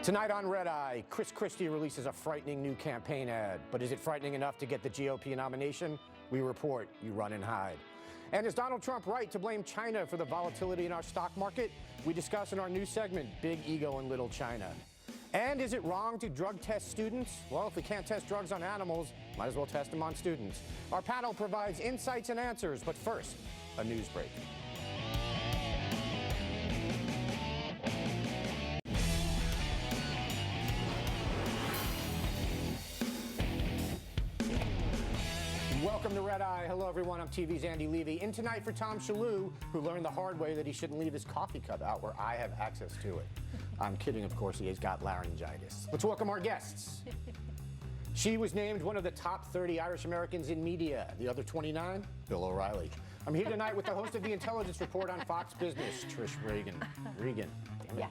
Tonight on Red Eye, Chris Christie releases a frightening new campaign ad. But is it frightening enough to get the GOP nomination? We report, you run and hide. And is Donald Trump right to blame China for the volatility in our stock market? We discuss in our new segment, Big Ego and Little China. And is it wrong to drug test students? Well, if we can't test drugs on animals, might as well test them on students. Our panel provides insights and answers, but first, a news break. Welcome to Red Eye. Hello, everyone. I'm TV's Andy Levy. In tonight for Tom Shalhoub, who learned the hard way that he shouldn't leave his coffee cup out where I have access to it. I'm kidding, of course. He has got laryngitis. Let's welcome our guests. She was named one of the top 30 Irish Americans in media. The other 29, Bill O'Reilly. I'm here tonight with the host of the Intelligence Report on Fox Business, Trish Regan. Damn it. Yeah.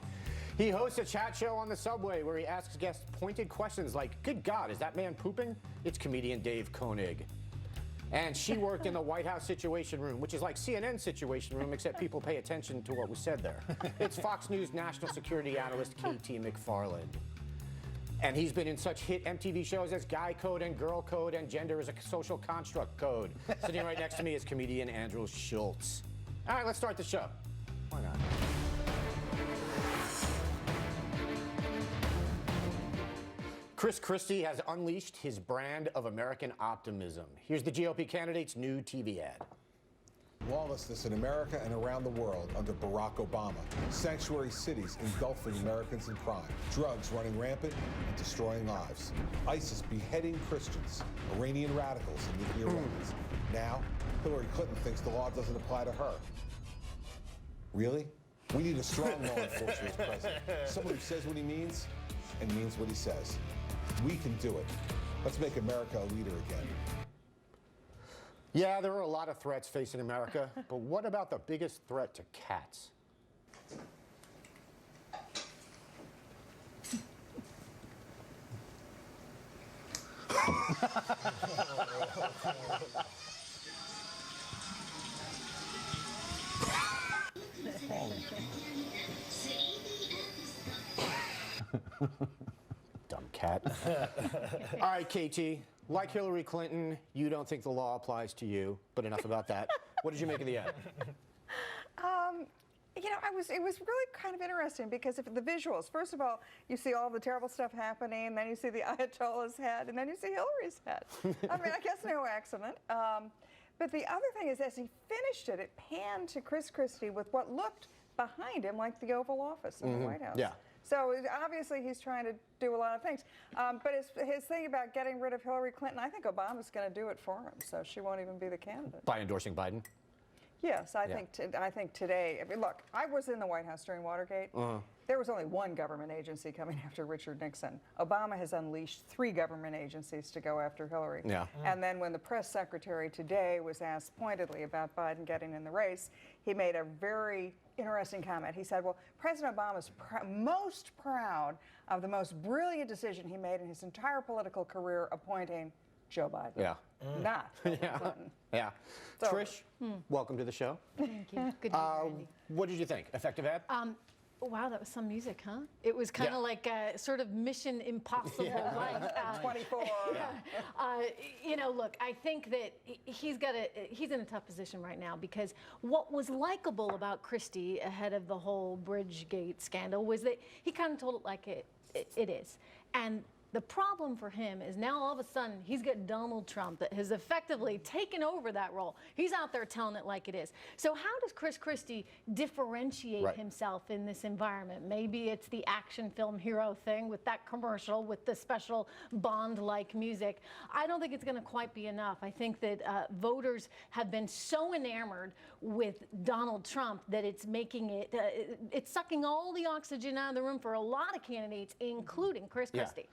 He hosts a chat show on the subway where he asks guests pointed questions like, good God, is that man pooping? It's comedian Dave Konig. And she worked in the White House Situation Room, which is like CNN Situation Room, except people pay attention to what was said there. It's Fox News national security analyst KT Mcfarland. And he's been in such hit MTV shows as Guy Code and Girl Code and Gender is a Social Construct Code. Sitting right next to me is comedian Andrew Schulz. All right, let's start the show. Why not? Chris Christie has unleashed his brand of American optimism. Here's the GOP candidate's new TV ad. Lawlessness in America and around the world under Barack Obama. Sanctuary cities engulfing Americans in crime. Drugs running rampant and destroying lives. ISIS beheading Christians. Iranian radicals and nuclear weapons. Now, Hillary Clinton thinks the law doesn't apply to her. Really? We need a strong law enforcement president. Someone who says what he means and means what he says. We can do it. Let's make America a leader again. Yeah, there are a lot of threats facing America, but what about the biggest threat to cats? Dumb cat. All right, KT. Like Hillary Clinton, you don't think the law applies to you, but enough about that. What did you make of the ad? You know, it was really kind of interesting because of the visuals. First of all, you see all the terrible stuff happening, then you see the Ayatollah's head, and then you see Hillary's head. I mean, I guess no accident. But the other thing is, as he finished it, it panned to Chris Christie with what looked behind him like the Oval Office in the White House. Yeah. So obviously he's trying to do a lot of things. But his thing about getting rid of Hillary Clinton, I think Obama's going to do it for him, so she won't even be the candidate. By endorsing Biden? Yes, I think today. I mean, look, I was in the White House during Watergate. There was only one government agency coming after Richard Nixon. Obama has unleashed 3 government agencies to go after Hillary. Yeah. And then when the press secretary today was asked pointedly about Biden getting in the race, he made a very interesting comment. He said, well, President Obama's most proud of the most brilliant decision he made in his entire political career, appointing Joe Biden. Yeah. Not Hillary Clinton. Yeah. So, Trish, welcome to the show. Thank you. Good to be here, Andy. What did you think? Effective ad? Wow, that was some music, huh? It was kind of like a sort of Mission Impossible. Like, 24. You know, look, I think that he's in a tough position right now because what was likable about Christie ahead of the whole Bridgegate scandal was that he kind of told it like it is. And the problem for him is now all of a sudden he's got Donald Trump that has effectively taken over that role. He's out there telling it like it is. So how does Chris Christie differentiate himself in this environment? Maybe it's the action film hero thing with that commercial with the special Bond-like music. I don't think it's going to quite be enough. I think that voters have been so enamored with Donald Trump that it's making it, it's sucking all the oxygen out of the room for a lot of candidates, including Chris Christie.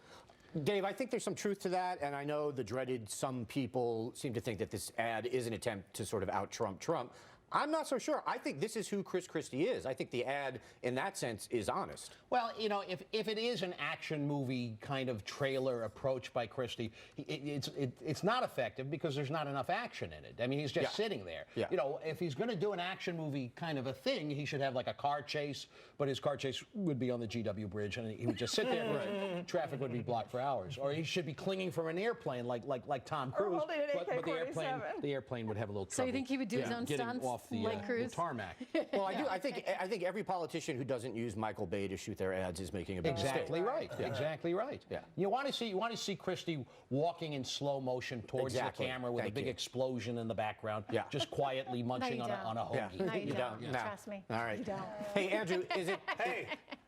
Dave, I think there's some truth to that, and I know the dreaded some people seem to think that this ad is an attempt to sort of out-Trump Trump. I'm not so sure. I think this is who Chris Christie is. I think the ad, in that sense, is honest. Well, you know, if it is an action movie kind of trailer approach by Christie, it's not effective because there's not enough action in it. I mean, he's just sitting there. Yeah. You know, if he's going to do an action movie kind of a thing, he should have like a car chase, but his car chase would be on the GW Bridge, and he would just sit there. Right. Traffic would be blocked for hours. Or he should be clinging from an airplane like Tom Cruise. holding an But AK-47. the airplane would have a little trouble. So you think he would do his own getting stunts off the, like Cruise? the tarmac. Well, I do. I think every politician who doesn't use Michael Bay to shoot their ads is making a big Exactly mistake. right. Exactly right. Yeah. You want to see Christie walking in slow motion towards Exactly. the camera with Thank a big you. explosion in the background, Yeah. just quietly munching you on don't. a hoagie. Yeah. No, you You don't. don't. No. Trust me. All right. You don't. Hey, Andrew, is it? Hey.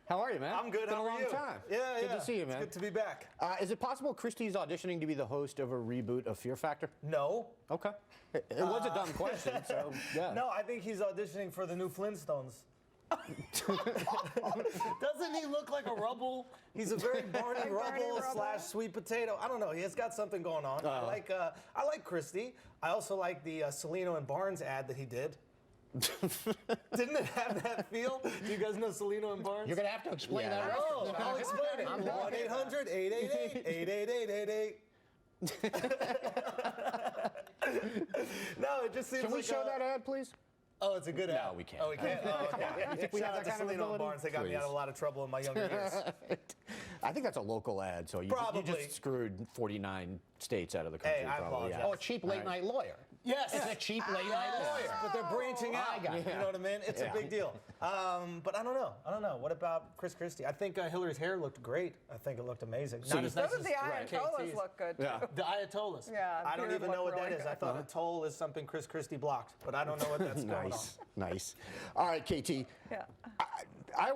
How are you, man? I'm good. It's been How a are long you? time. Yeah, Good to see you, man. It's good to be back. Is it possible Christie's auditioning to be the host of a reboot of Fear Factor? No. Okay. It was a dumb question, so yeah. No, I think he's auditioning for the new Flintstones. Doesn't he look like a Rubble? He's a very Barney Rubble / sweet potato. I don't know. He's got something going on. I like Christie. I also like the Celino and Barnes ad that he did. Didn't it have that feel? Do you guys know Celino and Barnes? You're going to have to explain Yeah. that. Oh, I'll explain it. 1-800-888-8888. No, it just seems Can we like show that ad, please? Oh, it's a good ad. No, we can't. Oh, we can't? Oh, okay. You think we have Shout out that to kind of Celino and ability? Barnes. They got me out of a lot of trouble in my younger years. I think that's a local ad, so you Probably. just screwed 49 states out of the country. Hey, I probably. apologize. Oh, a cheap late night lawyer. Yes. It's a cheap late night lawyer. But they're branching out. I got it. You know what I mean? It's a big deal. But I don't know. What about Chris Christie? I think Hillary's hair looked great. I think it looked amazing. Not as So nice does as the Ayatollahs KT's. look good, too. Yeah. The Ayatollahs. Yeah, I don't beard even know looked what that really is. I good. thought a toll is something Chris Christie blocked, but I don't know what that's going on. Nice, nice. All right, KT. Yeah.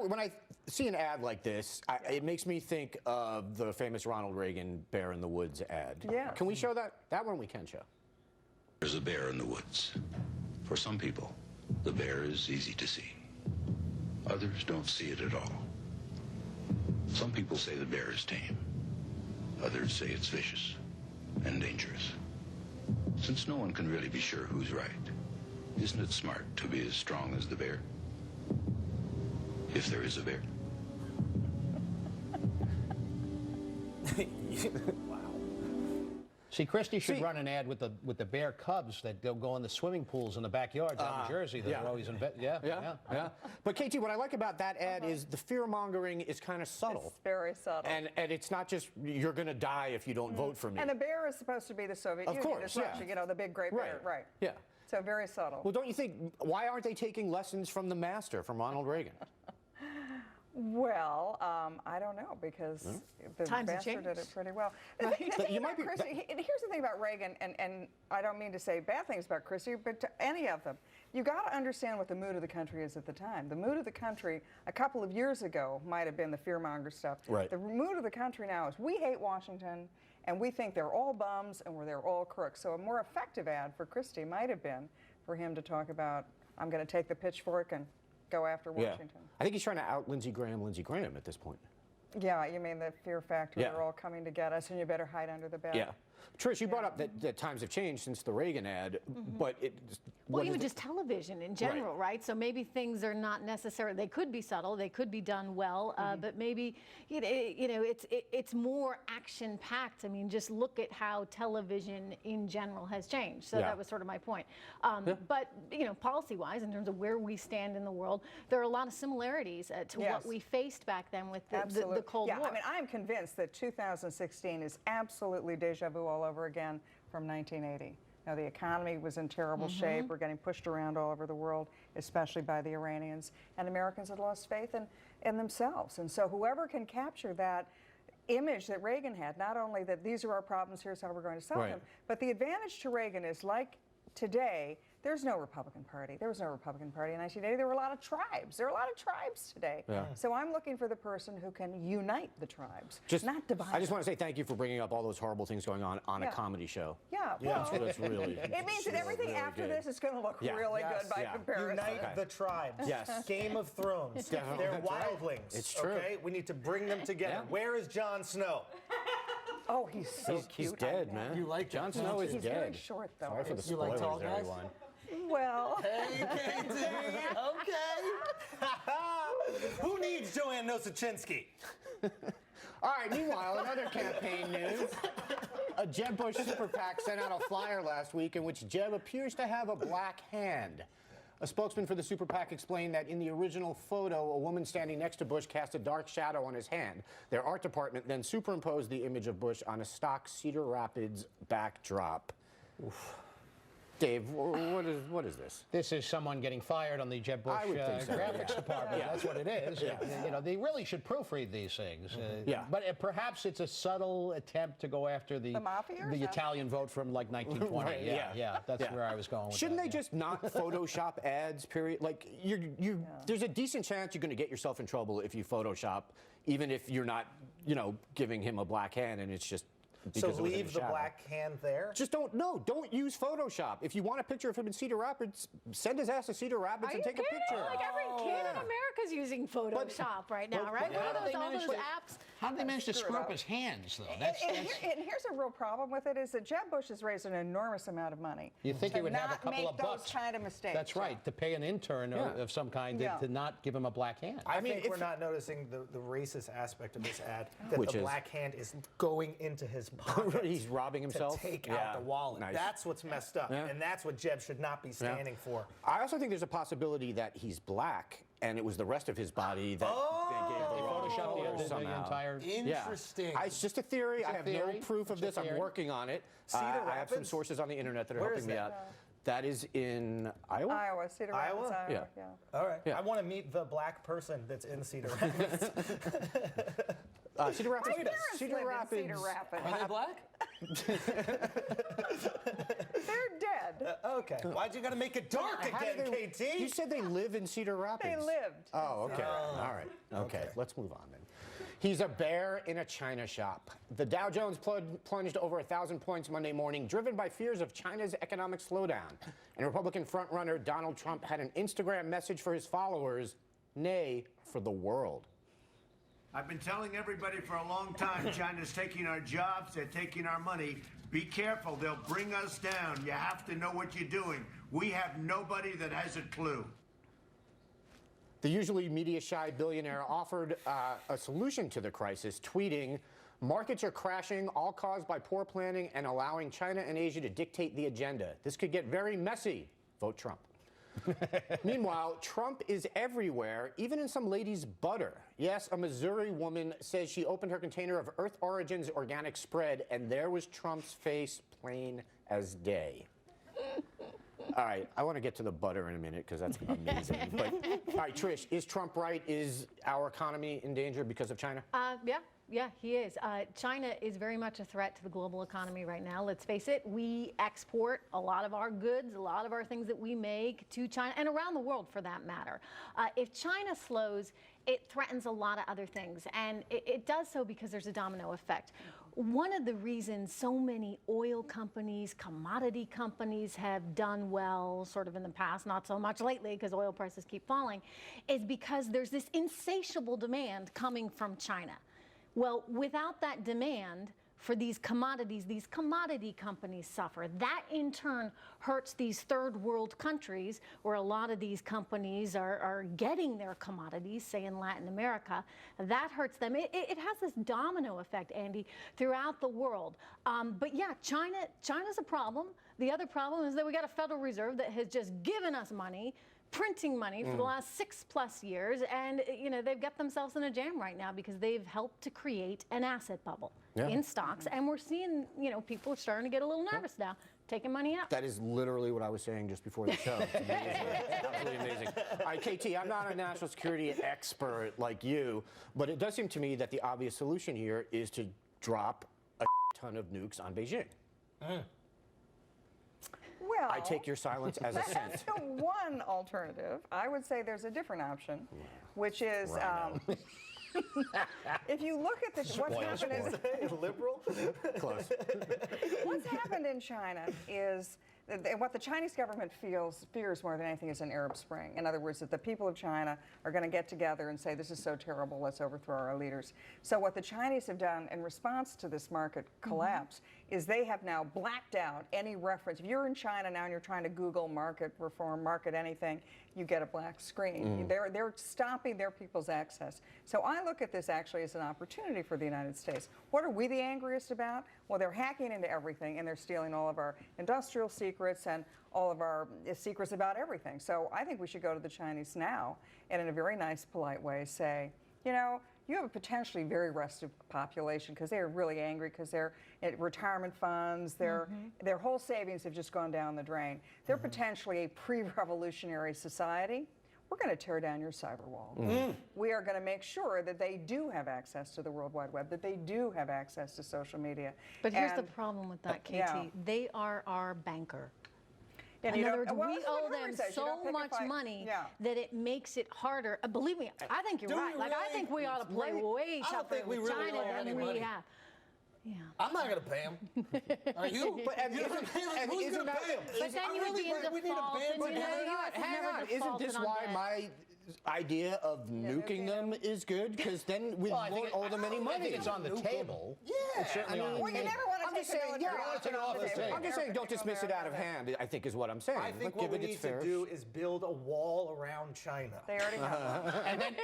When I see an ad like this, it makes me think of the famous Ronald Reagan Bear in the Woods ad. Yeah. Can we show that? That one we can show. There's a bear in the woods. For some people, the bear is easy to see. Others don't see it at all. Some people say the bear is tame. Others say it's vicious and dangerous. Since no one can really be sure who's right, isn't it smart to be as strong as the bear? If there is a bear. See, Christie should run an ad with the Bear Cubs that they'll go in the swimming pools in the backyard down in Jersey. That are always in Yeah. But KT, what I like about that ad is the fear mongering is kind of subtle. It's very subtle. And it's not just you're going to die if you don't vote for me. And a bear is supposed to be the Soviet Of Union. course, It's Russia, yeah. you know, the big great bear. Right. Yeah. So very subtle. Well, don't you think, why aren't they taking lessons from the master, from Ronald Reagan? Well, I don't know, because the Times have master did it changed. pretty well. The Right. thing But you about might be- Christie, here's the thing about Reagan, and I don't mean to say bad things about Christie, but to any of them, you got to understand what the mood of the country is at the time. The mood of the country a couple of years ago might have been the fearmonger stuff. Right. The mood of the country now is we hate Washington, and we think they're all bums and they're all crooks. So a more effective ad for Christie might have been for him to talk about, I'm going to take the pitchfork and go after Washington. I think he's trying to out Lindsey Graham at this point. Yeah, you mean the fear factor, Yeah. they're all coming to get us and you better hide under the bed. Yeah. Trish, you brought up that times have changed since the Reagan ad, but it... Well, what even is just television in general, right? So maybe things are not necessarily, they could be subtle, they could be done well, but maybe, it's more action-packed. I mean, just look at how television in general has changed. So Yeah. that was sort of my point. But, policy-wise, in terms of where we stand in the world, there are a lot of similarities to Yes. what we faced back then with the Absolutely. Cold yeah, War. I mean, I'm convinced that 2016 is absolutely deja vu all over again from 1980. Now, the economy was in terrible shape. We're getting pushed around all over the world, especially by the Iranians. And Americans had lost faith in themselves. And so whoever can capture that image that Reagan had, not only that these are our problems, here's how we're going to solve them, but the advantage to Reagan is, like today, there's no Republican Party. There was no Republican Party in 1980. There were a lot of tribes. There are a lot of tribes today. Yeah. So I'm looking for the person who can unite the tribes, not divide I just them. want to say thank you for bringing up all those horrible things going on a Yeah. comedy show. Yeah, well, That's really... it means that everything really after good. this is going to look Yeah. really Yes. good by Yeah. comparison. Unite the tribes. Yes. Game of Thrones. Definitely. They're That's right. wildlings. It's true. Okay? We need to bring them together. Yeah. Where is Jon Snow? Oh, he's so He's cute. dead, I know. man. You like Jon him. Snow is He's dead. very short, though. Sorry for the You like spoilers, tall guys? everyone. Well, Hey, KT. Okay. Who needs Joanne Nosachinsky? All right, meanwhile, in other campaign news, a Jeb Bush super PAC sent out a flyer last week in which Jeb appears to have a black hand. A spokesman for the super PAC explained that in the original photo, a woman standing next to Bush cast a dark shadow on his hand. Their art department then superimposed the image of Bush on a stock Cedar Rapids backdrop. Oof. Dave, what is this? This is someone getting fired on the Jeb Bush I would think so, graphics department. That's what it is. You know, they really should proofread these things. But perhaps it's a subtle attempt to go after the mafia or the Italian vote from like 1920. Right, That's where I was going with Shouldn't that, they just not Photoshop ads, period? Like, there's a decent chance you're going to get yourself in trouble if you Photoshop, even if you're not, giving him a black hand and it's just because So leave the black hand there? Just don't use Photoshop. If you want a picture of him in Cedar Rapids, send his ass to Cedar Rapids and take a picture. Like every kid in America's using Photoshop right now, right? how do they all manage those to- apps. How did they manage to screw up his hands, though? That's and here's a real problem with it is that Jeb Bush has raised an enormous amount of money. you think he would have a couple make of bucks. those kind of mistakes. That's right, to pay an intern of some kind to not give him a black hand. I think we're not noticing the racist aspect of this ad, that Which the is? black hand is going into his pocket. He's robbing himself? To take Yeah. out the wallet. Nice. That's what's messed up, and that's what Jeb should not be standing for. I also think there's a possibility that he's black and it was the rest of his body that they gave the wrong Photoshop color the somehow. entire. Interesting. It's just a theory. I have no theory. proof of It's a this. I'm theory. working on it. Cedar I have some Rapids? sources on the internet that are Where helping is me that? out. That is in Iowa? Iowa, Cedar Rapids, Iowa? Iowa. Yeah. All right. Yeah. I want to meet the black person that's in Cedar Rapids. Cedar Rapids. My parents Cedar live in Rapids. Cedar Rapids. Are they black? They're dead. Okay. Why'd you got to make it dark How again, do they- KT? You said they live in Cedar Rapids. They lived. Oh, okay. All right. Okay, let's move on then. He's a bear in a china shop. The Dow Jones plunged over 1,000 points Monday morning, driven by fears of China's economic slowdown. And Republican frontrunner Donald Trump had an Instagram message for his followers, nay, for the world. I've been telling everybody for a long time, China's taking our jobs, they're taking our money. Be careful, they'll bring us down. You have to know what you're doing. We have nobody that has a clue. The usually media-shy billionaire offered a solution to the crisis, tweeting, "Markets are crashing, all caused by poor planning and allowing China and Asia to dictate the agenda. This could get very messy. Vote Trump." Meanwhile, Trump is everywhere, even in some lady's butter. Yes, a Missouri woman says she opened her container of Earth Origins organic spread, and there was Trump's face plain as day. All right, I want to get to the butter in a minute because that's amazing. But, all right, Trish, is Trump right? Is our economy in danger because of China? Yeah, he is. China is very much a threat to the global economy right now. Let's face it, we export a lot of our goods, a lot of our things that we make to China and around the world for that matter. If China slows, it threatens a lot of other things, and it does so because there's a domino effect. One of the reasons so many oil companies, commodity companies have done well sort of in the past, not so much lately because oil prices keep falling, is because there's this insatiable demand coming from China. Well, without that demand for these commodities, these commodity companies suffer. That in turn hurts these third world countries where a lot of these companies are getting their commodities, say in Latin America. That hurts them. It has this domino effect, Andy, throughout the world. But yeah, China's a problem. The other problem is that we got a Federal Reserve that has just given us money, printing money for the last 6+ years, and they've got themselves in a jam right now because they've helped to create an asset bubble in stocks, and we're seeing people are starting to get a little nervous now, taking money out. That is literally what I was saying just before the show. It's amazing. Absolutely amazing. All right, KT, I'm not a national security expert like you, but it does seem to me that the obvious solution here is to drop a ton of nukes on Beijing. Well, I take your silence as that's assent. the one alternative. I would say there's a different option, which is if you look at what's happened Liberal? Close. what's happened in China is what the Chinese government fears more than anything is an Arab Spring. In other words, that the people of China are going to get together and say, this is so terrible, let's overthrow our leaders. So what the Chinese have done in response to this market collapse is they have now blacked out any reference. If you're in China now and you're trying to Google market reform, market anything, you get a black screen. They're stopping their people's access. So I look at this actually as an opportunity for the United States. What are we the angriest about? Well, they're hacking into everything and they're stealing all of our industrial secrets and all of our secrets about everything. So I think we should go to the Chinese now and in a very nice, polite way say, you know, you have a potentially very restive population because they're really angry because their retirement funds, their whole savings have just gone down the drain. They're potentially a pre-revolutionary society. We're going to tear down your cyber wall. We are going to make sure that they do have access to the World Wide Web, that they do have access to social media. But here's the problem with that, KT. They are our banker. And in other words, well, we owe them so much money that it makes it harder. Believe me, I think you're right. Like, I think we ought to play way tougher with China than we have. Yeah. I'm not going to pay him. Are you? But Who's going to pay him? But then you will be in default. Hang on. Isn't this why my idea of nuking them is good? Because then we won't owe them any money. I think it's on the table. Yeah. It's certainly on the well, you table. never want to I'm take just saying, I'm just saying, don't dismiss it out of hand, I think is what I'm saying. I think But what we give it need its fair. to do is build a wall around China. They already have one.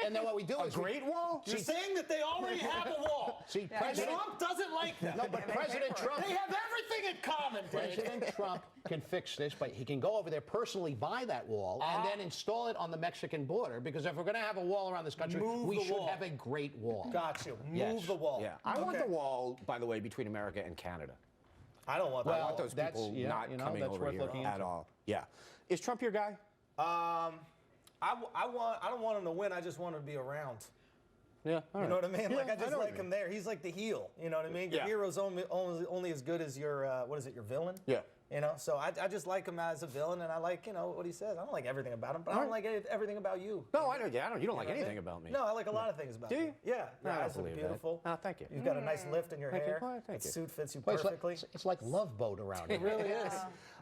And then what we do is A Great Wall? You're saying that they already have a wall. See, Trump doesn't like that. No, but President Trump. They have everything in common, President Trump can fix this, but he can go over there personally, buy that wall, and then install it on the Mexican border. Because if we're going to have a wall around this country, we should have a great wall. Got you. Move the wall. Yeah, I want the wall, by the way, between America and Canada. I don't want that. I want those people not coming over here at all. Yeah. Is Trump your guy? I don't want him to win. I just want him to be around. Yeah. You know what I mean? Yeah, like I just know what like you him there. He's like the heel. You know what I mean? Your Yeah. hero's only as good as your what is it? Your villain. Yeah. You know, so I just like him as a villain, and I like, you know, what he says. I don't like everything about him, but I don't like everything about you. No, I don't. Yeah, I don't. You don't like anything about me. No, I like a lot of things about Do you. you? Yeah, I your don't eyes are believe that. beautiful. Oh, thank you. You've got a nice lift in your Thank you. hair. Well, thank The you. suit fits you Well, perfectly. it's like Love Boat around It here. really is.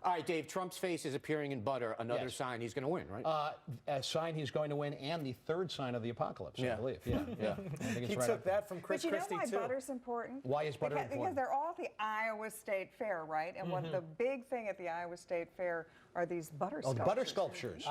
All right, Dave, Trump's face is appearing in butter. Another Yes. sign he's going to win, right? A sign he's going to win, and the third sign of the apocalypse, I believe. Yeah. I think it's He right took up there. that from Chris But you know Christie why too. butter's important? Why is butter important? Because they're all at the Iowa State Fair, right? And what the big thing at the Iowa State Fair are these butter Oh, sculptures. the butter sculptures.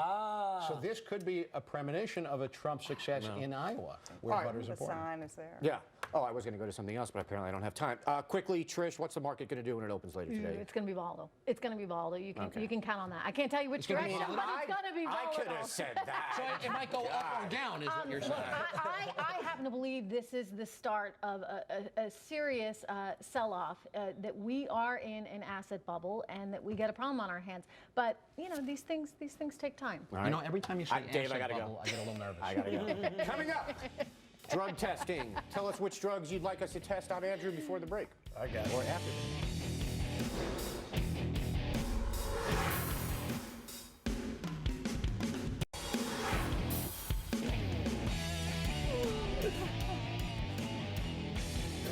So this could be a premonition of a Trump success in Iowa, where butter's The important. sign is there. Yeah. Oh, I was going to go to something else, but apparently I don't have time. Quickly, Trish, what's the market going to do when it opens later today? It's going to be volatile. It's going to be volatile. You can count on that. I can't tell you which gonna be direction, but it's going to be volatile. I could have said that. So it might go up or down, is what you're saying. I happen to believe this is the start of a serious sell-off, that we are in an asset bubble and that we get a problem on our hands. But you know, these things take time. You know, every time you say Dave, I asset gotta bubble, go. I get a little nervous. I got to go. Coming up, drug testing. Tell us which drugs you'd like us to test on Andrew before the break. I got it. Or after.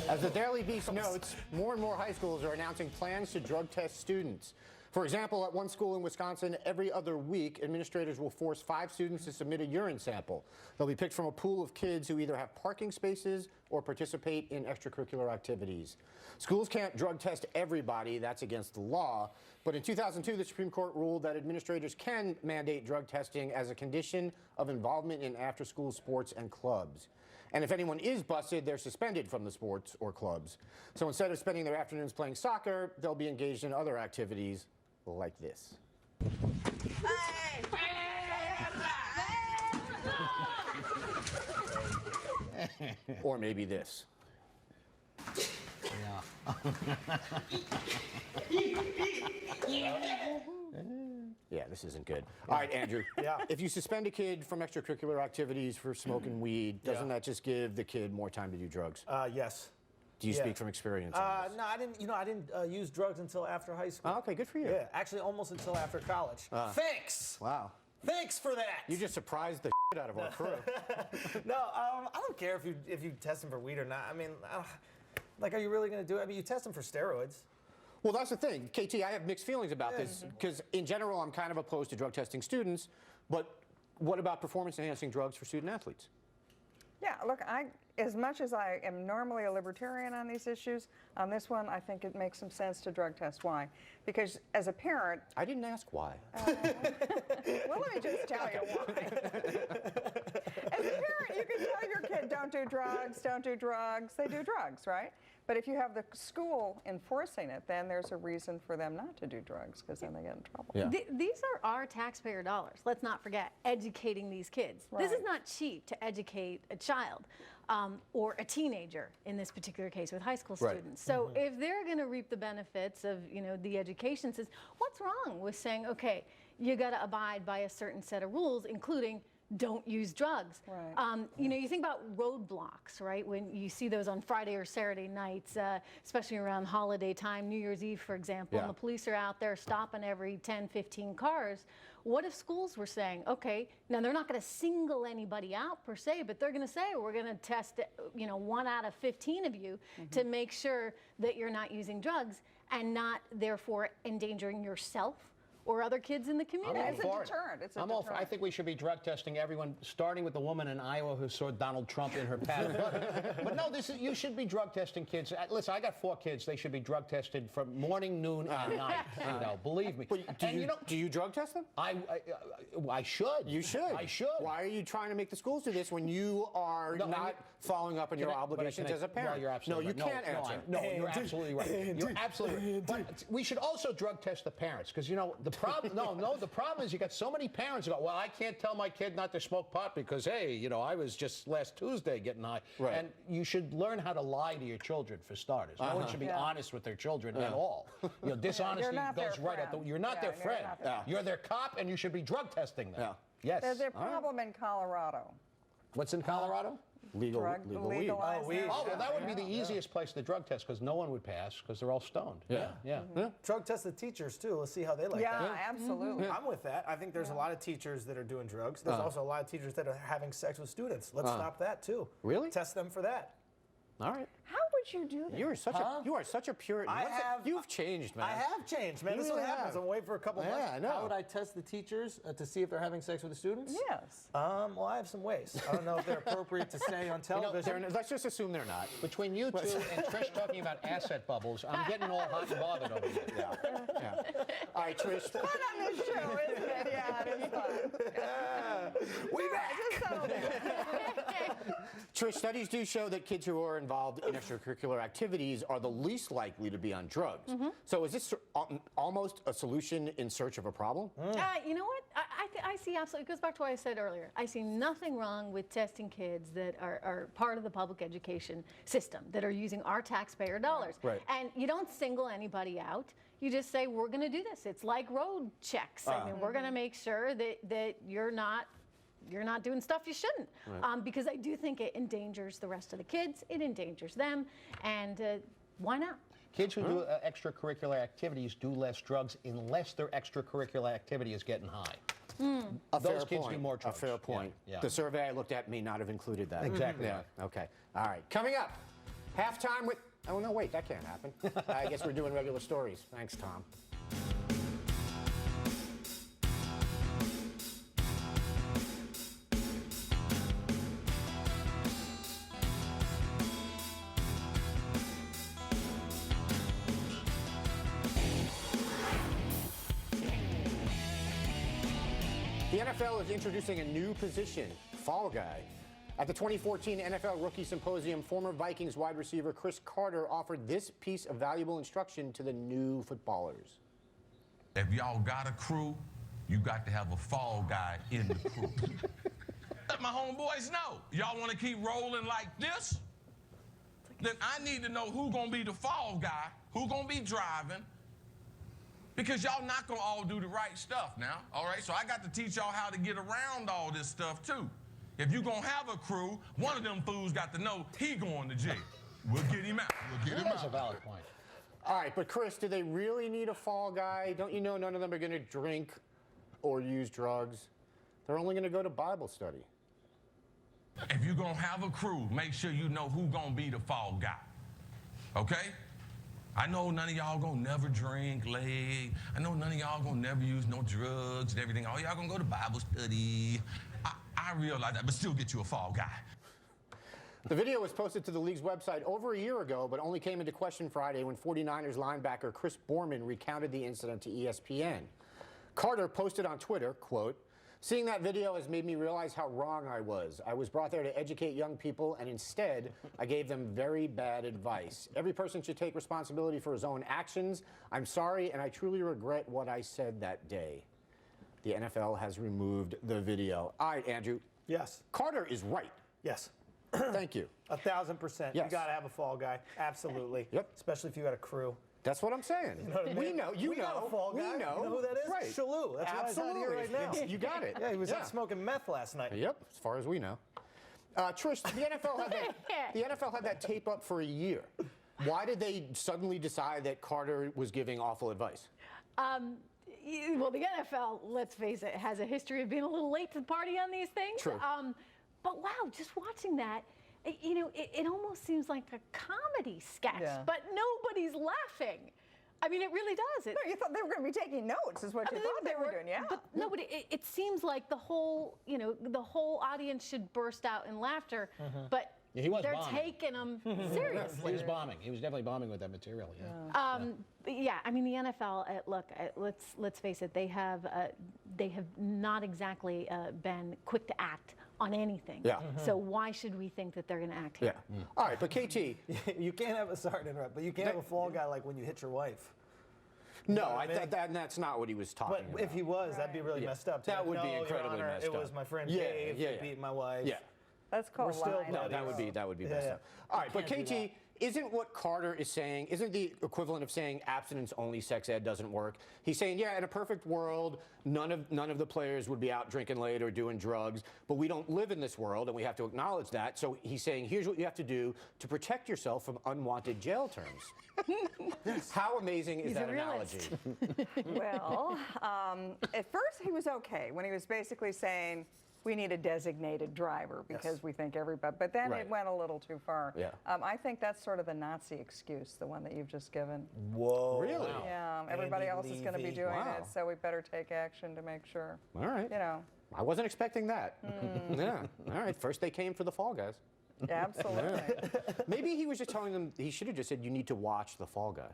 As the Daily Beast notes, more and more high schools are announcing plans to drug test students. For example, at one school in Wisconsin, every other week, administrators will force 5 students to submit a urine sample. They'll be picked from a pool of kids who either have parking spaces or participate in extracurricular activities. Schools can't drug test everybody, that's against the law. But in 2002, the Supreme Court ruled that administrators can mandate drug testing as a condition of involvement in after-school sports and clubs. And if anyone is busted, they're suspended from the sports or clubs. So instead of spending their afternoons playing soccer, they'll be engaged in other activities like this. Or maybe this. Yeah, this isn't good. All right, Andrew. Yeah. If you suspend a kid from extracurricular activities for smoking weed, doesn't that just give the kid more time to do drugs? Yes. Do you speak from experience on this? No, I didn't. You know, I didn't use drugs until after high school. Oh, okay, good for you. Yeah, actually, almost until after college. Thanks. Wow. Thanks for that. You just surprised the shit out of our crew. No, I don't care if you test them for weed or not. I mean, like, are you really going to do it? I mean, you test them for steroids. Well, that's the thing. KT, I have mixed feelings about this because in general, I'm kind of opposed to drug testing students, but what about performance-enhancing drugs for student athletes? Yeah, look, as much as I am normally a libertarian on these issues, on this one, I think it makes some sense to drug test. Why? Because as a parent... I didn't ask why. Well, let me just tell you why. As a parent, you can tell your kid, don't do drugs, don't do drugs. They do drugs, right? But if you have the school enforcing it, then there's a reason for them not to do drugs, because then they get in trouble. Yeah. These are our taxpayer dollars. Let's not forget, educating these kids. Right. This is not cheap to educate a child or a teenager in this particular case with high school students. So if they're going to reap the benefits of the education system, what's wrong with saying, okay, you got to abide by a certain set of rules, including don't use drugs. Right. You think about roadblocks, right? When you see those on Friday or Saturday nights, especially around holiday time, New Year's Eve, for example, and the police are out there stopping every 10, 15 cars. What if schools were saying, okay, now they're not going to single anybody out per se, but they're going to say, we're going to test, 1 out of 15 of you to make sure that you're not using drugs and not therefore endangering yourself or other kids in the community. It's a deterrent. It's a I'm all deterrent. for, I think we should be drug testing everyone, starting with the woman in Iowa who saw Donald Trump in her pad of butter. But no, you should be drug testing kids. Listen, I got 4 kids. They should be drug tested from morning, noon, and night. Believe me. Do you drug test them? I should. You should. I should. Why are you trying to make the schools do this when you are not following up on your obligations as a parent? No, you're absolutely no, you right. can't answer. No, you're absolutely right. You're absolutely right. But we should also drug test the parents because, the problem, the problem is you got so many parents who go, well, I can't tell my kid not to smoke pot because, hey, I was just last Tuesday getting high. Right. And you should learn how to lie to your children, for starters. No one should be honest with their children at all. Dishonesty goes right at the... You're not their friend. You're their cop, and you should be drug testing them. Yes. There's a problem in Colorado. What's in Colorado? Legal weed. Oh, well, that would be the easiest place to drug test because no one would pass because they're all stoned. Yeah. Drug test the teachers too. Let's see how they like that. Yeah, absolutely. I'm with that. I think there's a lot of teachers that are doing drugs. There's also a lot of teachers that are having sex with students. Let's stop that too. Really? Test them for that. All right. How would you do that? You are such a Puritan. You've changed, man. I have changed, man. You this really is what happens. have. I'm waiting for a couple months. I know. How would I test the teachers to see if they're having sex with the students? Yes. Well, I have some ways. I don't know if they're appropriate to say on television. Let's just assume they're not. Between you two and Trish talking about asset bubbles, I'm getting all hot and bothered over here. Yeah. All right, Trish. Fun on this show, isn't it? Yeah, it is fun. We back. Just settle down. Trish, studies do show that kids who are involved in extracurricular activities are the least likely to be on drugs. So is this almost a solution in search of a problem? You know what? I see absolutely, it goes back to what I said earlier. I see nothing wrong with testing kids that are part of the public education system, that are using our taxpayer dollars. Right. And you don't single anybody out. You just say, we're going to do this. It's like road checks. I mean, we're going to make sure that you're not doing stuff you shouldn't. Right. Because I do think it endangers the rest of the kids. It endangers them. And why not? Kids who do extracurricular activities do less drugs unless their extracurricular activity is getting high. Those kids do more drugs. A fair point. Yeah. The survey I looked at may not have included that. Exactly. Yeah. Okay. All right. Coming up, halftime with... Oh, no, wait, that can't happen. I guess we're doing regular stories. Thanks, Tom. The NFL is introducing a new position, Fall Guy. At the 2014 NFL Rookie Symposium, former Vikings wide receiver Chris Carter offered this piece of valuable instruction to the new footballers. If y'all got a crew, you got to have a fall guy in the crew. Let my homeboys know. Y'all want to keep rolling like this? Then I need to know who's going to be the fall guy, who's going to be driving, because y'all not going to all do the right stuff now, all right? So I got to teach y'all how to get around all this stuff, too. If you're going to have a crew, one of them fools got to know he going to jail. We'll get him out. We'll get him out. That's a valid point. All right, but Chris, do they really need a fall guy? Don't you know none of them are going to drink or use drugs? They're only going to go to Bible study. If you're going to have a crew, make sure you know who's going to be the fall guy, okay? I know none of y'all gonna never drink late. I know none of y'all gonna never use no drugs and everything. All y'all gonna go to Bible study. I realize that, but still get you a fall guy. The video was posted to the league's website over a year ago, but only came into question Friday when 49ers linebacker Chris Borman recounted the incident to ESPN. Carter posted on Twitter, quote, "Seeing that video has made me realize how wrong I was. I was brought there to educate young people, and instead, I gave them very bad advice. Every person should take responsibility for his own actions. I'm sorry, and I truly regret what I said that day." The NFL has removed the video. All right, Andrew. Yes. Carter is right. Yes. Thank you. 1,000%. Yes. You got to have a fall guy. Absolutely. Yep. Especially if you got a crew. That's what I'm saying. You know what I mean? We know. You we know. Got a fall guy. We know. You know who that is? Right. Schulz. That's why he's out here right now. You got it. Yeah, he was out smoking meth last night. Yep, as far as we know. Trish, the NFL had that tape up for a year. Why did they suddenly decide that Carter was giving awful advice? Well, the NFL, let's face it, has a history of being a little late to the party on these things. True. But wow, just watching that, it almost seems like a comedy sketch, but nobody's laughing. I mean, it really does. No, you thought they were going to be taking notes, is what you thought they were doing, yeah. But no, but it seems like the whole audience should burst out in laughter, but he was they're bombing. taking them seriously. He was bombing. He was definitely bombing with that material. Yeah. Yeah, I mean the NFL. Look, let's face it. They have not exactly been quick to act on anything. Yeah. So why should we think that they're going to act here? Yeah. All right, but KT. You can't have sorry to interrupt, but you can't have a fall guy like when you hit your wife. No, I thought that's not what he was talking But about. if he was, that'd be really messed up. That would be Your incredibly Honor, messed it up. was my friend Yeah, Dave yeah, who yeah. beat my wife. Yeah. That's called We're still lying. No, that would be messed Yeah. up. All right, but KT, isn't what Carter is saying, isn't the equivalent of saying abstinence-only sex ed doesn't work? He's saying, yeah, in a perfect world, none of the players would be out drinking late or doing drugs, but we don't live in this world, and we have to acknowledge that. So he's saying, here's what you have to do to protect yourself from unwanted jail terms. How amazing is He's that a realist. analogy? Well, at first he was okay when he was basically saying, we need a designated driver because we think everybody, but then it went a little too far. Yeah. I think that's sort of the Nazi excuse, the one that you've just given. Whoa. Really? Wow. Yeah, everybody else is going to be Levy. doing Wow. it, so we better take action to make sure. All right. You know. I wasn't expecting that. Yeah. All right. First they came for the Fall Guys. Absolutely. Maybe he was just telling them, he should have just said, you need to watch the Fall Guy.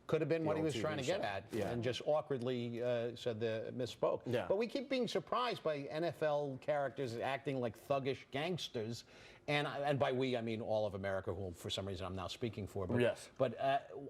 Could have been what he old was TV trying to get show. at, Yeah. and just awkwardly said misspoke. Yeah. But we keep being surprised by NFL characters acting like thuggish gangsters, and by we I mean all of America, who for some reason I'm now speaking for. But, Yes. But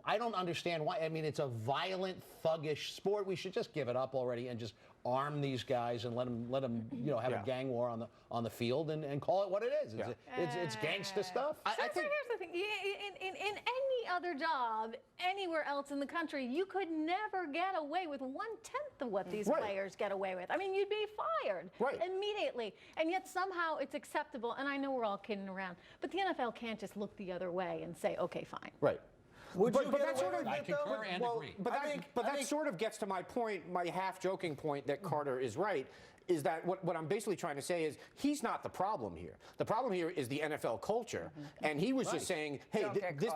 I don't understand why. I mean, it's a violent, thuggish sport. We should just give it up already and just arm these guys and let them have a gang war on the field and call it what it is. It's gangsta stuff. So here's the thing. In any other job, anywhere else in the country, you could never get away with 1/10 of what these players get away with. I mean, you'd be fired immediately. And yet somehow it's acceptable. And I know we're all kidding around, but the NFL can't just look the other way and say, okay, fine. Right. Would you but get that away sort of, with I it, though? concur and agree. But that sort of gets to my point, my half-joking point that Carter is right, is that what I'm basically trying to say is he's not the problem here. The problem here is the NFL culture. And he was just saying, hey,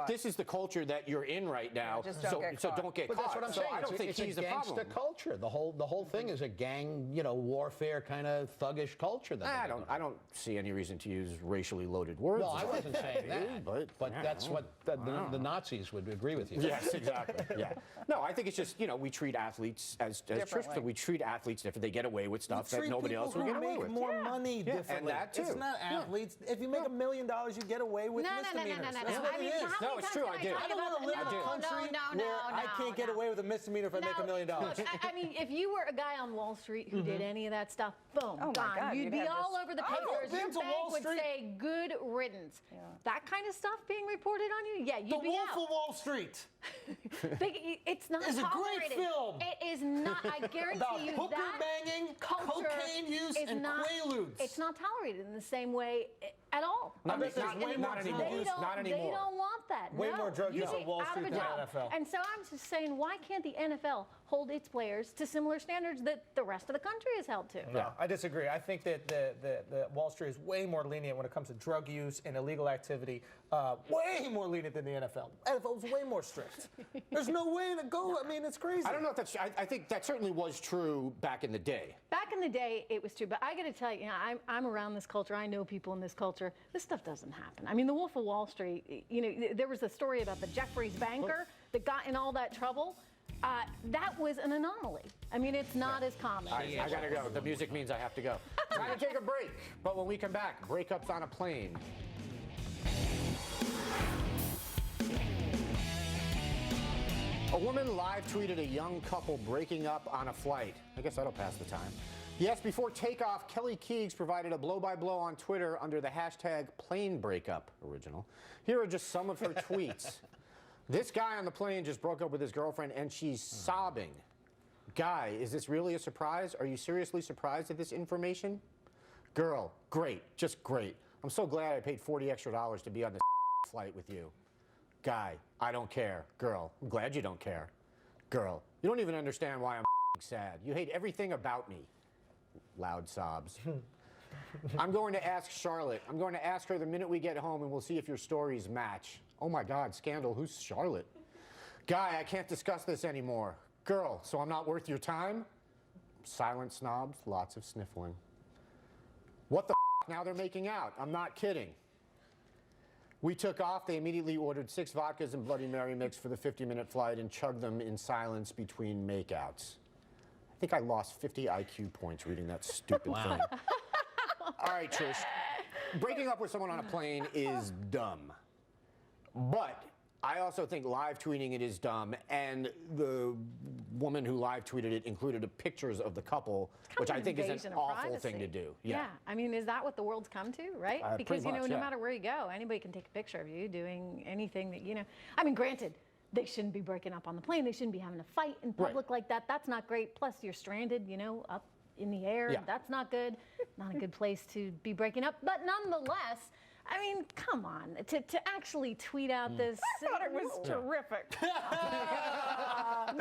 this is the culture that you're in right now, so don't get But caught. that's what I'm so saying. I don't think it's he's a the gangster problem. culture. The whole thing is a gang, warfare kind of thuggish culture. That I don't see any reason to use racially loaded words. No, I wasn't saying that. But that's what the Nazis would agree with you. Yes, exactly. Yeah. No, I think it's just, we treat athletes as Trish said, we treat athletes different. They get away with stuff that nobody else would get away with. Make more money differently. And that too. It's not athletes. If you make $1 million, you get away with misdemeanors. That's what it is. No, it's true. I do. I don't want to live in a country where I can't get away with a misdemeanor if I make $1 million. Look, I mean, if you were a guy on Wall Street who did any of that stuff, boom, Oh my gone. God, You'd you'd be have all this- over the I've papers. been Your to bank Wall would Street. say, good riddance. That kind of stuff being reported on you, yeah, you'd The be Wolf out. of Wall Street. It's not It's a great tolerated. film. It is not. I guarantee About you hooker that banging, culture cocaine use, is and not, quaaludes. It's not tolerated in the same way at all. Not bet there's way more anymore. drug use. Not They anymore. don't want that. Way no. more drug use You'd on be Wall out of Street a than job. NFL. And so I'm just saying, why can't the NFL hold its players to similar standards that the rest of the country is held to. No, I disagree. I think that the Wall Street is way more lenient when it comes to drug use and illegal activity. Way more lenient than the NFL. NFL is way more strict. There's no way to go. I mean, it's crazy. I don't know if that's. I think that certainly was true back in the day. Back in the day, it was true, but I got to tell you, I'm around this culture. I know people in this culture. This stuff doesn't happen. I mean, the Wolf of Wall Street. There was a story about the Jeffries banker that got in all that trouble. That was an anomaly. I mean, it's not as common. I gotta go. The music means I have to go. Time to take a break. But when we come back, breakups on a plane. A woman live tweeted a young couple breaking up on a flight. I guess that'll pass the time. Yes, before takeoff, Kelly Keegs provided a blow-by-blow on Twitter under the hashtag plane breakup original. Here are just some of her tweets. This guy on the plane just broke up with his girlfriend and she's sobbing. Guy, is this really a surprise? Are you seriously surprised at this information? Girl, great, just great. I'm so glad I paid $40 extra to be on this flight with you. Guy, I don't care. Girl, I'm glad you don't care. Girl, you don't even understand why I'm sad. You hate everything about me. Loud sobs. I'm going to ask Charlotte. I'm going to ask her the minute we get home and we'll see if your stories match. Oh my God, scandal, who's Charlotte? Guy, I can't discuss this anymore. Girl, so I'm not worth your time? Silent snobs, lots of sniffling. What the now they're making out? I'm not kidding. We took off, they immediately ordered 6 vodkas and Bloody Mary mix for the 50-minute flight and chugged them in silence between makeouts. I think I lost 50 IQ points reading that stupid thing. All right, Trish, breaking up with someone on a plane is dumb. But I also think live tweeting it is dumb, and the woman who live tweeted it included pictures of the couple, which I think is an awful thing to do. Yeah, I mean, is that what the world's come to, right? Because, pretty much, no matter where you go, anybody can take a picture of you doing anything that, I mean, granted, they shouldn't be breaking up on the plane. They shouldn't be having a fight in public like that. That's not great. Plus, you're stranded, up in the air. Yeah. That's not good. Not a good place to be breaking up. But nonetheless, I mean, come on, to actually tweet out this. I thought it was terrific.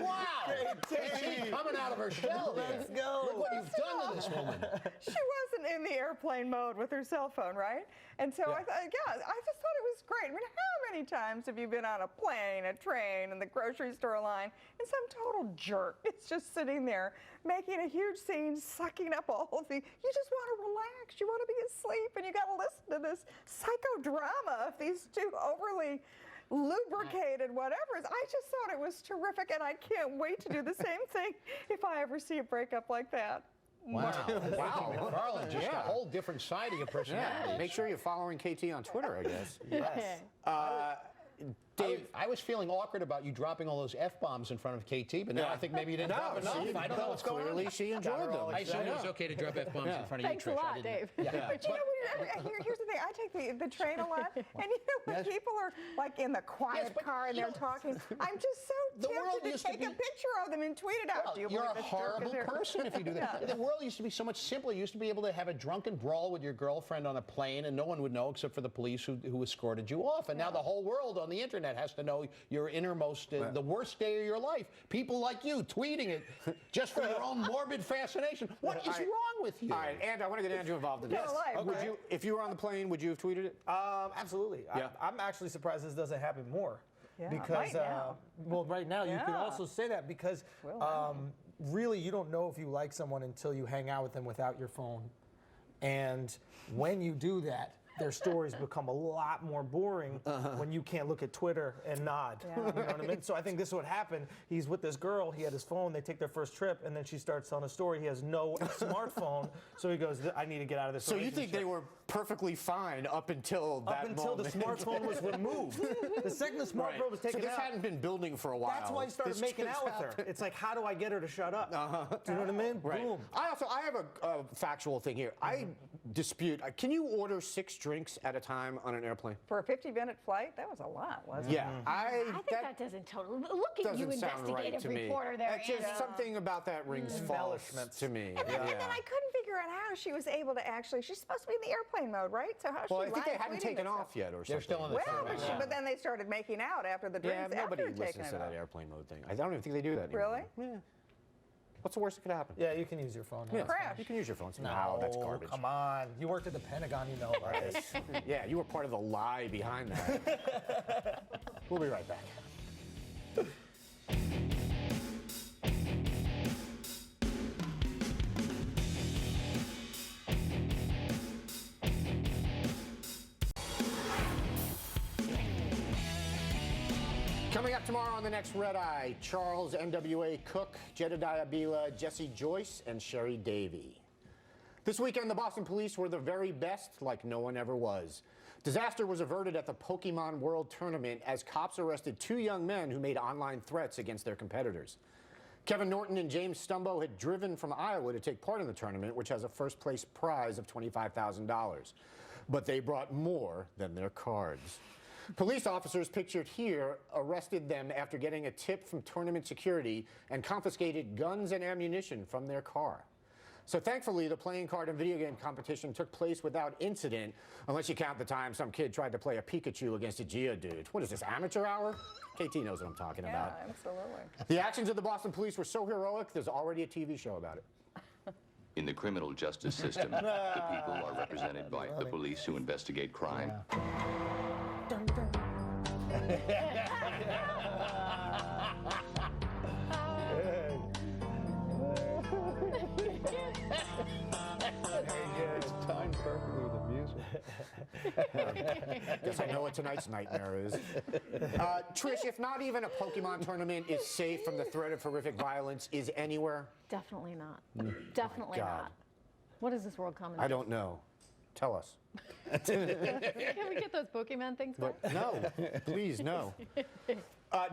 Wow! She's coming out of her shell. Let's go. Look what you've done to this woman. She wasn't in the airplane mode with her cell phone, right? And so I thought, I just thought it was great. I mean, how many times have you been on a plane, a train, in the grocery store line, and some total jerk is just sitting there making a huge scene, sucking up all of the, you just want to relax, you want to be asleep, and you got to listen to this psychodrama of these two overly lubricated whatevers. I just thought it was terrific, and I can't wait to do the same thing if I ever see a breakup like that. Wow. Mcfarland, just a whole different side of your personality. Yeah. Make sure you're following KT on Twitter, I guess. Yes. Dave, I was feeling awkward about you dropping all those F-bombs in front of KT, but now I think maybe you didn't drop enough. I don't know what's going on. clearly she enjoyed them. I assumed it was okay to drop F-bombs in front of Thanks you, Trish. a lot, Dave. But here's the thing. I take the train a lot, and when people are like in the quiet car and they're talking, I'm just so tempted to take a picture of them and tweet it out. Well, you're a horrible person if you do that. The world used to be so much simpler. You used to be able to have a drunken brawl with your girlfriend on a plane, and no one would know except for the police who escorted you off. And now the whole world on the internet has to know your innermost, the worst day of your life. People like you tweeting it just for your own morbid fascination. What is wrong with you? All right, and I want to get Andrew involved in this. Would you, if you were on the plane, would you have tweeted it? Absolutely. Yeah. I'm actually surprised this doesn't happen more. Yeah, because, right now. well, right now you can Yeah. also say that because really you don't know if you like someone until you hang out with them without your phone. And when you do that, their stories become a lot more boring when you can't look at Twitter and nod. Yeah. You know what I mean? So I think this is what happened. He's with this girl, he had his phone, they take their first trip, and then she starts telling a story. He has no smartphone, so he goes, I need to get out of this So you relationship. think they were perfectly fine up until that Up until moment? the smartphone was removed. The second the smartphone was taken so this out. hadn't been building for a while. That's why he started This making just out with her. happened. It's like, how do I get her to shut up? Do you know what I mean? Right. Boom. I have a factual thing here. I dispute. Can you order 6 drinks at a time on an airplane? For a 50-minute flight, that was a lot, wasn't it? Yeah, I think that doesn't totally. Look at you, doesn't sound right investigative to me. reporter there. Just something about that rings false to me. And then I couldn't figure figure out how she was able to actually. She's supposed to be in the airplane mode, right? So how Well, she I think they live hadn't tweeting taken this off stuff? yet, or something. They're still in the Well, tournament. but then they started making out after the Yeah, drinks. nobody after taking listens to it that off. airplane mode thing. I don't even think they do that anymore. Really? Yeah. What's the worst that could happen? Yeah, you can use your phone. Yeah, Crash. you can use your phone. No, That's garbage. come on. You worked at the Pentagon, you know about this. Yeah, you were part of the lie behind that. We'll be right back. Coming up tomorrow on the next Red Eye, Charles NWA Cook, Jedediah Bila, Jesse Joyce, and Sherry Davy. This weekend, the Boston police were the very best, like no one ever was. Disaster was averted at the Pokemon World Tournament as cops arrested 2 young men who made online threats against their competitors. Kevin Norton and James Stumbo had driven from Iowa to take part in the tournament, which has a first-place prize of $25,000. But they brought more than their cards. Police officers pictured here arrested them after getting a tip from tournament security and confiscated guns and ammunition from their car. So thankfully, the playing card and video game competition took place without incident, unless you count the time some kid tried to play a Pikachu against a Geodude. What is this, amateur hour? KT knows what I'm talking about. Yeah, absolutely. The actions of the Boston police were so heroic, there's already a TV show about it. In the criminal justice system, the people are represented by the police who investigate crime. It's timed perfectly with the music. Guess I know what tonight's nightmare is. Trish, if not even a Pokemon tournament is safe from the threat of horrific violence, is anywhere? Definitely not. Definitely God. not. What is this world coming I to? don't know. Tell us. Can we get those Pokemon things back? No, please, no.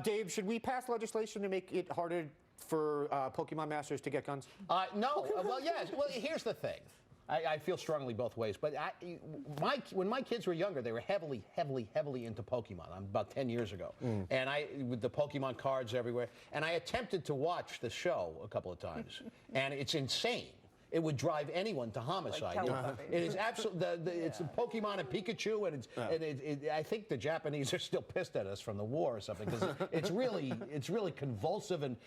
Dave, should we pass legislation to make it harder for Pokemon masters to get guns? No. Well, yes. Well, here's the thing. I feel strongly both ways, but when my kids were younger, they were heavily into Pokemon. About 10 years ago, and with the Pokemon cards everywhere, and I attempted to watch the show a couple of times, and it's insane. It would drive anyone to homicide. Like it is absolutely. It's a Pokemon and Pikachu, and I think the Japanese are still pissed at us from the war or something because it's really convulsive and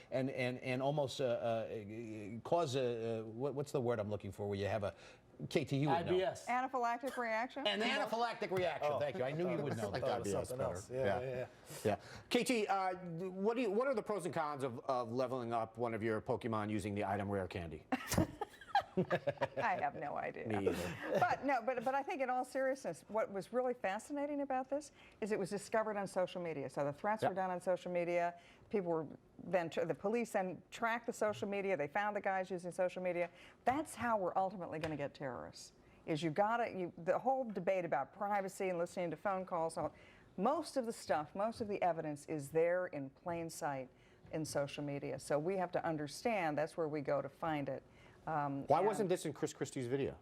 almost cause a what's the word I'm looking for where you have a KT, you would know. IBS. Anaphylactic reaction? An anaphylactic reaction. Thank you. I knew you would know Like that. IBS Something better. else. Yeah. KT, what are the pros and cons of leveling up one of your Pokemon using the item rare candy? I have no idea. Me either. But I think in all seriousness, what was really fascinating about this is it was discovered on social media. So the threats were done on social media. People were then, the police then tracked the social media. They found the guys using social media. That's how we're ultimately going to get terrorists. Is the whole debate about privacy and listening to phone calls, most of the stuff, most of the evidence is there in plain sight in social media. So we have to understand that's where we go to find it. Why wasn't this in Chris Christie's video?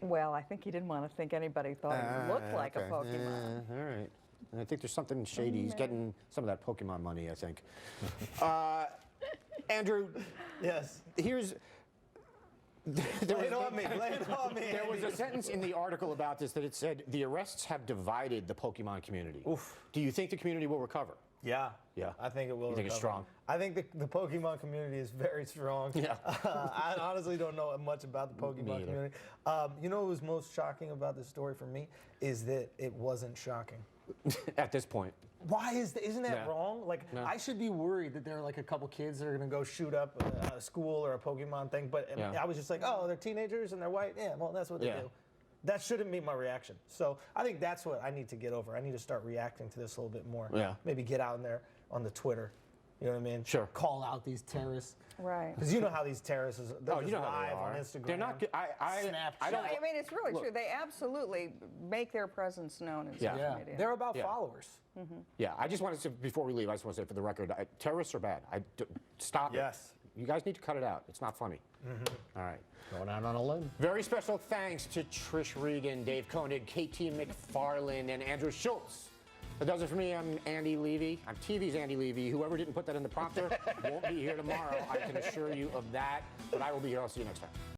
Well, I think he didn't want to think anybody thought he looked like a Pokemon. All right. I think there's something shady. He's getting some of that Pokemon money, I think. Andrew. Yes. Here's. Lay it on me. There was a sentence in the article about this that it said the arrests have divided the Pokemon community. Oof. Do you think the community will recover? Yeah. Yeah. I think it will. You think it's recover. strong? I think the Pokemon community is very strong. Yeah. I honestly don't know much about the Pokemon community. You know what was most shocking about this story for me is that it wasn't shocking. At this point. Why isn't that Yeah. wrong? Like, No. I should be worried that there are like a couple kids that are gonna go shoot up a school or a Pokemon thing. But Yeah. I was just like, oh, they're teenagers and they're white. Yeah, well, that's what they Yeah. do. That shouldn't be my reaction. So I think that's what I need to get over. I need to start reacting to this a little bit more. Yeah. Maybe get out in there on the Twitter. You know what I mean? Sure. Call out these terrorists. Right. Because you know how these terrorists, they're Oh, just you know how live they are. on Instagram. They're not good. I Snapchat. don't. No, I mean, it's really Look. true. They absolutely make their presence known in social Yeah, media. they're about Yeah. followers. Yeah, I just wanted to, before we leave, I just want to say for the record, terrorists are bad. Stop Yes. it. You guys need to cut it out. It's not funny. All right. Going out on a limb. Very special thanks to Trish Regan, Dave Konig, KT Mcfarland, and Andrew Schulz. That does it for me. I'm Andy Levy. I'm TV's Andy Levy. Whoever didn't put that in the prompter won't be here tomorrow. I can assure you of that. But I will be here. I'll see you next time.